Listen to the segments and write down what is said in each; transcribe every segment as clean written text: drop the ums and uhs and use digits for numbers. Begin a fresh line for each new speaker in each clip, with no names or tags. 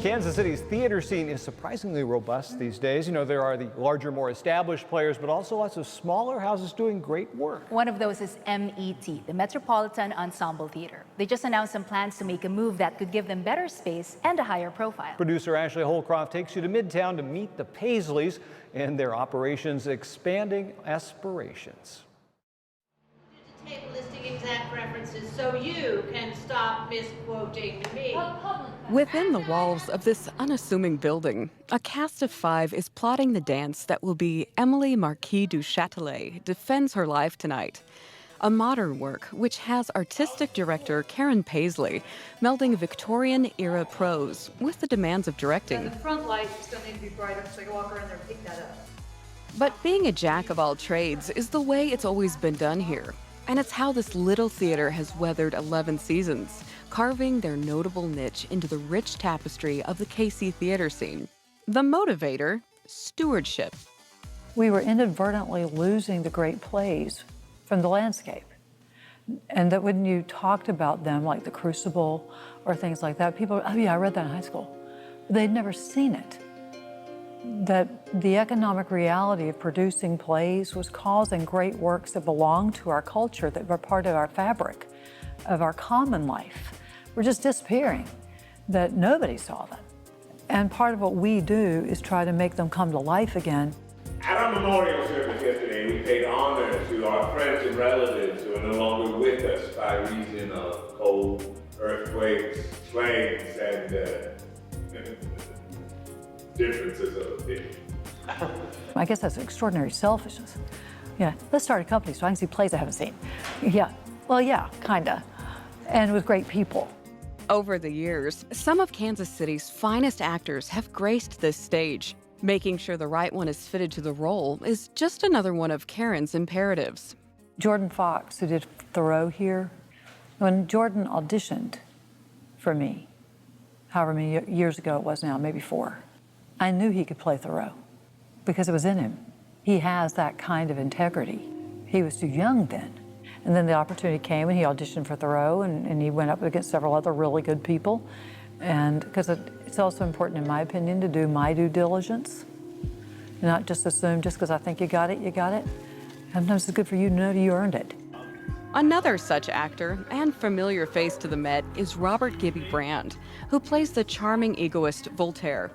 Kansas City's theater scene is surprisingly robust these days. You know, there are the larger, more established players, but also lots of smaller houses doing great work.
One of those is MET, the Metropolitan Ensemble Theater. They just announced some plans to make a move that could give them better space and a higher profile.
Producer Ashley Holcroft takes you to Midtown to meet the Paisleys and their operations expanding aspirations.
Table listing exact references so you can stop misquoting me.
Within the walls of this unassuming building, a cast of 5 is plotting the dance that will be Emily Marquis du Châtelet Defends Her Life Tonight, a modern work which has artistic director Karen Paisley melding Victorian-era prose with the demands of directing.
The front light still need to be brighter, so I can walk around there and pick that up.
But being a jack of all trades is the way it's always been done here. And it's how this little theater has weathered 11 seasons, carving their notable niche into the rich tapestry of the KC theater scene. The motivator, stewardship.
We were inadvertently losing the great plays from the landscape. And that when you talked about them, like The Crucible or things like that, people, oh yeah, I read that in high school. But they'd never seen it. That the economic reality of producing plays was causing great works that belong to our culture, that were part of our fabric, of our common life, were just disappearing, that nobody saw them. And part of what we do is try to make them come to life again.
At our memorial service yesterday, we paid honor to our friends and relatives who are no longer with us by reason of cold, earthquakes, flames, and differences of opinion.
I guess that's extraordinary selfishness. Yeah, let's start a company so I can see plays I haven't seen. Yeah, well, yeah, kinda. And with great people.
Over the years, some of Kansas City's finest actors have graced this stage. Making sure the right one is fitted to the role is just another one of Karen's imperatives.
Jordan Fox, who did Thoreau here, when Jordan auditioned for me, however many years ago it was now, maybe 4, I knew he could play Thoreau because it was in him. He has that kind of integrity. He was too young then. And then the opportunity came and he auditioned for Thoreau and he went up against several other really good people. And because it's also important, in my opinion, to do my due diligence and not just assume just because I think you got it, you got it. Sometimes it's good for you to know you earned it.
Another such actor and familiar face to the Met is Robert Gibby Brand, who plays the charming egoist Voltaire.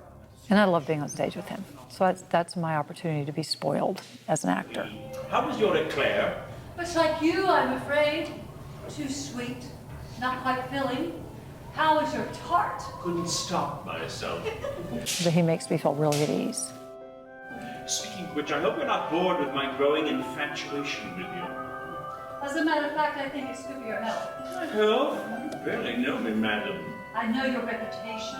And I love being on stage with him. So that's my opportunity to be spoiled as an actor.
How was your eclair?
Much like you, I'm afraid. Too sweet, not quite filling. How was your tart?
Couldn't stop myself.
But he makes me feel really at ease.
Speaking of which, I hope you're not bored with my growing infatuation with you.
As a matter of fact, I think it's good for your health.
My health? You barely know me, madam.
I know your reputation.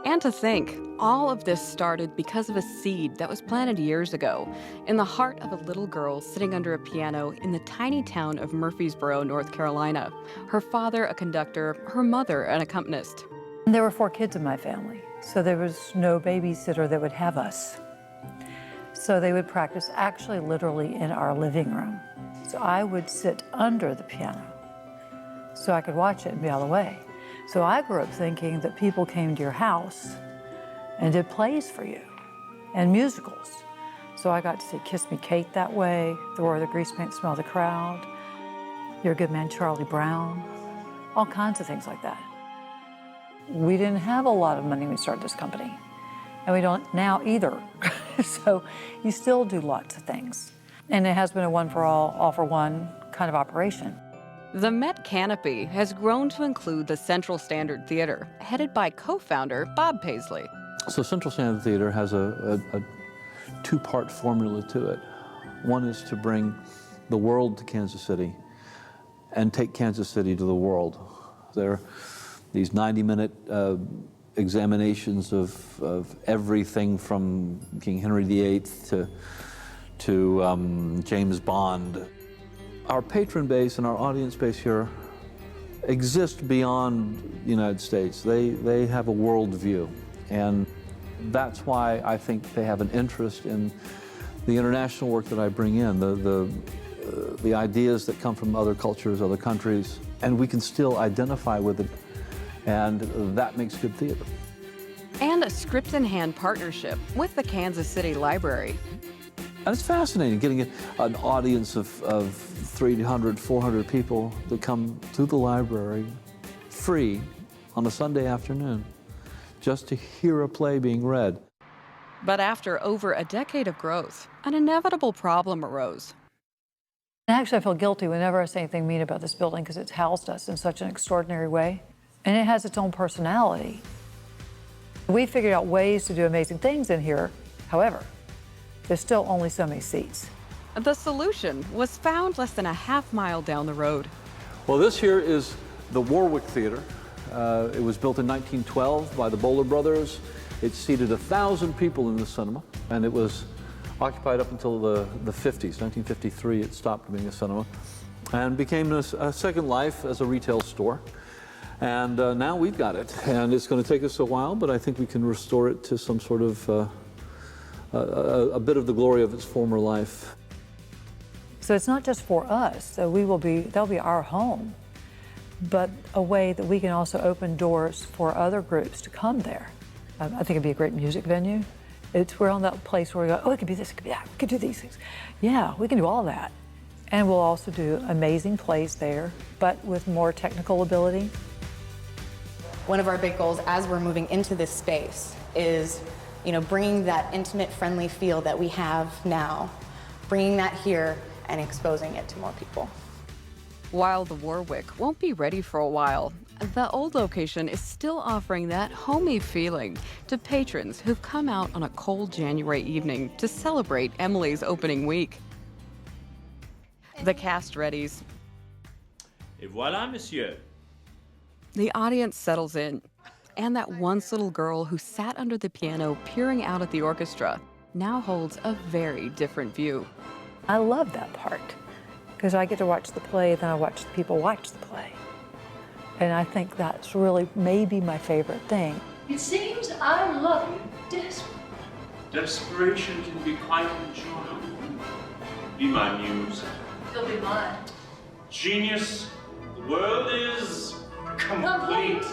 And to think, all of this started because of a seed that was planted years ago in the heart of a little girl sitting under a piano in the tiny town of Murfreesboro, North Carolina. Her father, a conductor, her mother, an accompanist.
There were 4 kids in my family, so there was no babysitter that would have us. So they would practice actually literally in our living room. So I would sit under the piano so I could watch it and be out of the way. So I grew up thinking that people came to your house and did plays for you and musicals. So I got to see Kiss Me Kate that way, The Roar of the Grease Paint, Smell the Crowd, You're a Good Man, Charlie Brown, all kinds of things like that. We didn't have a lot of money when we started this company, and we don't now either. So you still do lots of things. And it has been a one for all for one kind of operation.
The Met Canopy has grown to include the Central Standard Theater, headed by co-founder Bob Paisley.
So Central Standard Theater has a 2-part formula to it. One is to bring the world to Kansas City and take Kansas City to the world. There are these 90-minute examinations of everything from King Henry VIII to James Bond. Our patron base and our audience base here exist beyond the United States. They have a world view, and that's why I think they have an interest in the international work that I bring in, the ideas that come from other cultures, other countries, and we can still identify with it And that makes good theater.
And a script-in-hand partnership with the Kansas City Library.
And it's fascinating getting an audience of 300, 400 people that come to the library free on a Sunday afternoon just to hear a play being read.
But after over a decade of growth, an inevitable problem arose.
And actually, I feel guilty whenever I say anything mean about this building because it's housed us in such an extraordinary way. And it has its own personality. We figured out ways to do amazing things in here. However, there's still only so many seats.
The solution was found less than a half-mile down the road.
Well, this here is the Warwick Theater. It was built in 1912 by the Bowler Brothers. It seated 1,000 people in the cinema, and it was occupied up until the 50s. 1953, it stopped being a cinema and became a second life as a retail store. And now we've got it, and it's going to take us a while, but I think we can restore it to some sort of a bit of the glory of its former life.
So it's not just for us. So that'll be our home, but a way that we can also open doors for other groups to come there. I think it'd be a great music venue. We're on that place where we go, oh, it could be this, it could be that, we could do these things. Yeah, we can do all that. And we'll also do amazing plays there, but with more technical ability.
One of our big goals as we're moving into this space is, bringing that intimate, friendly feel that we have now, bringing that here and exposing it to more people.
While the Warwick won't be ready for a while, the old location is still offering that homey feeling to patrons who've come out on a cold January evening to celebrate Emily's opening week. The cast readies.
Et voilà, monsieur.
The audience settles in, and that once little girl who sat under the piano peering out at the orchestra now holds a very different view.
I love that part because I get to watch the play, then I watch the people watch the play. And I think that's really maybe my favorite thing.
It seems I love you desperately.
Desperation can be quite enjoyable. Be my muse.
You'll be mine.
Genius, the world is complete.